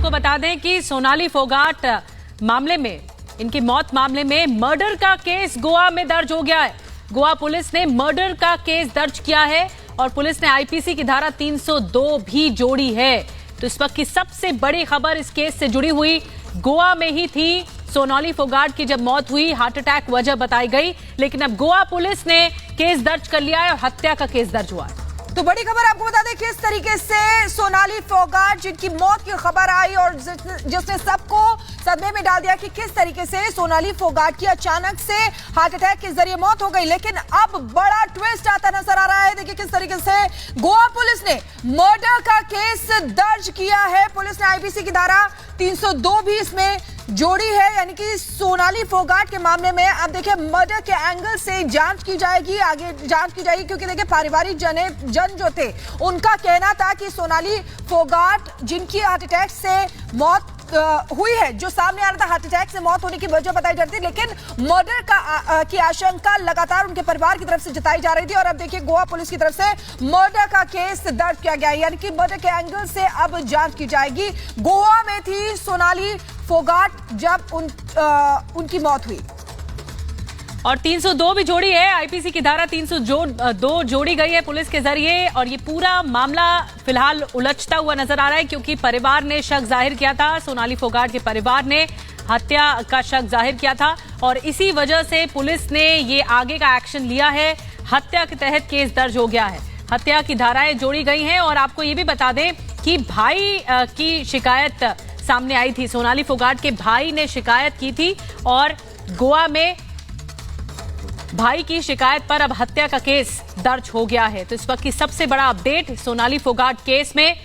आपको बता दें कि सोनाली फोगाट मामले में, इनकी मौत मामले में मर्डर का केस गोवा में दर्ज हो गया है। गोवा पुलिस ने मर्डर का केस दर्ज किया है और पुलिस ने आईपीसी की धारा 302 भी जोड़ी है। तो इस वक्त की सबसे बड़ी खबर इस केस से जुड़ी हुई गोवा में ही थी। सोनाली फोगाट की जब मौत हुई, हार्ट अटैक वजह बताई गई, लेकिन अब गोवा पुलिस ने केस दर्ज कर लिया है और हत्या का केस दर्ज हुआ है। तो बड़ी खबर आपको बता दें किस तरीके से सोनाली फोगाट, जिनकी मौत की खबर आई और जिसने सबको सदमे में डाल दिया कि किस तरीके से सोनाली फोगाट की अचानक से हार्ट अटैक के जरिए मौत हो गई। लेकिन अब बड़ा ट्विस्ट आता नजर आ रहा है। देखिए किस तरीके से गोवा पुलिस ने मर्डर का केस दर्ज किया है। पुलिस ने आईपीसी की धारा 302 भी इसमें जोड़ी है, यानी कि सोनाली फोगाट के मामले में अब देखिए मर्डर के एंगल से जांच की जाएगी, आगे जांच की जाएगी। क्योंकि देखिए पारिवारिक जन जो थे उनका कहना था कि सोनाली फोगाट, जिनकी हार्ट अटैक से मौत हुई है, जो सामने आ रहा था हार्ट अटैक से मौत होने की वजह बताई जाती, लेकिन मर्डर की आशंका लगातार उनके परिवार की तरफ से जताई जा रही थी। और अब देखिए गोवा पुलिस की तरफ से मर्डर का केस दर्ज किया गया है, यानी कि मर्डर के एंगल से अब जांच की जाएगी। गोवा में थी सोनाली फोगाट जब उनकी मौत हुई और 302 भी जोड़ी है। आईपीसी की धारा 302 जोड़ी गई है पुलिस के जरिए और ये पूरा मामला फिलहाल उलझता हुआ नजर आ रहा है, क्योंकि परिवार ने शक जाहिर किया था, सोनाली फोगाट के परिवार ने हत्या का शक जाहिर किया था और इसी वजह से पुलिस ने ये आगे का एक्शन लिया है। हत्या के तहत केस दर्ज हो गया है, हत्या की धाराएं जोड़ी गई हैं। और आपको ये भी बता दें कि भाई की शिकायत सामने आई थी, सोनाली फोगाट के भाई ने शिकायत की थी और गोवा में भाई की शिकायत पर अब हत्या का केस दर्ज हो गया है। तो इस वक्त की सबसे बड़ा अपडेट सोनाली फोगाट केस में।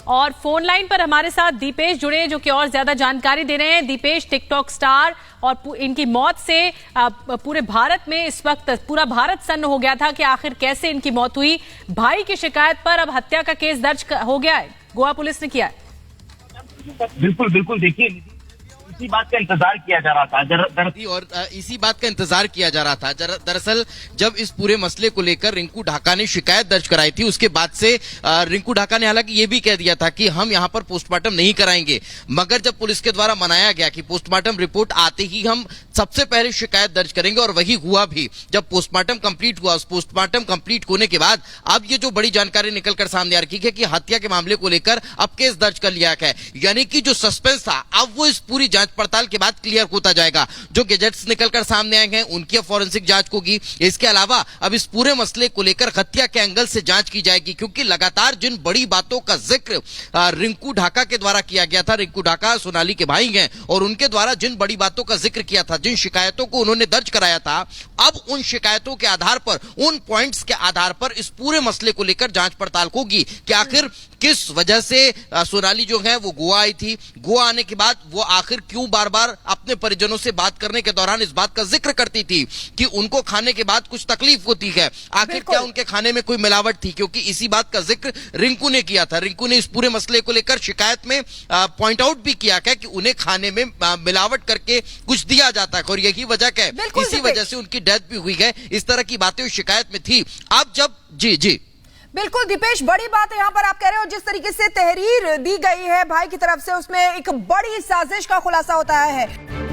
और फोन लाइन पर हमारे साथ दीपेश जुड़े हैं, जो कि और ज्यादा जानकारी दे रहे हैं। दीपेश, टिकटॉक स्टार और इनकी मौत से पूरे भारत में इस वक्त पूरा भारत सन्न हो गया था कि आखिर कैसे इनकी मौत हुई। भाई की शिकायत पर अब हत्या का केस दर्ज हो गया है, गोवा पुलिस ने किया है। बिल्कुल बिल्कुल, देखिए इसी बात का इंतजार किया जा रहा था और इसी बात का इंतजार किया जा रहा था। दरअसल जब इस पूरे मसले को लेकर रिंकू ढाका ने शिकायत दर्ज कराई थी, उसके बाद से रिंकू ढाका ने हालांकि ये भी कह दिया था कि हम यहाँ पर पोस्टमार्टम नहीं कराएंगे, मगर जब पुलिस के द्वारा मनाया गया कि पोस्टमार्टम रिपोर्ट आते ही हम सबसे पहले शिकायत दर्ज करेंगे, और वही हुआ भी। जब पोस्टमार्टम कंप्लीट हुआ, उस पोस्टमार्टम कंप्लीट होने के बाद अब ये जो बड़ी जानकारी निकलकर सामने आ रही है कि हत्या के मामले को लेकर अब केस दर्ज कर लिया गया है। यानी कि जो सस्पेंस था अब वो इस पूरी जांच पड़ताल के बाद क्लियर होता जाएगा। जो गैजेट्स निकलकर सामने आए हैं उनकी फॉरेंसिक जांच होगी। इसके अलावा अब इस पूरे मसले को लेकर हत्या के एंगल से जांच की जाएगी, क्योंकि लगातार जिन बड़ी बातों का जिक्र रिंकू ढाका के द्वारा किया गया था, रिंकू ढाका सोनाली के भाई हैं और उनके द्वारा जिन बड़ी बातों का जिक्र किया था, जिन शिकायतों को उन्होंने दर्ज कराया था, अब उन शिकायतों के आधार पर, उन पॉइंट्स के आधार पर इस पूरे मसले को लेकर जांच पड़ताल होगी कि आखिर किस वजह से सोनाली जो है वो गोवा आई थी। गोवा आने के बाद वो आखिर क्यों बार बार अपने परिजनों से बात करने के दौरान इस बात का जिक्र करती थी कि उनको खाने के बाद कुछ तकलीफ होती है। आखिर क्या उनके खाने में कोई मिलावट थी? क्योंकि इसी बात का जिक्र रिंकू ने किया था। रिंकू ने इस पूरे मसले को लेकर शिकायत में पॉइंट आउट भी किया है कि उन्हें खाने में मिलावट करके कुछ दिया जाता है और यही वजह है, इसी वजह से उनकी डेथ भी हुई है। इस तरह की बातें उस शिकायत में थी। अब जब जी बिल्कुल दीपेश, बड़ी बात है यहाँ पर आप कह रहे हो, जिस तरीके से तहरीर दी गई है भाई की तरफ से, उसमें एक बड़ी साजिश का खुलासा होता है।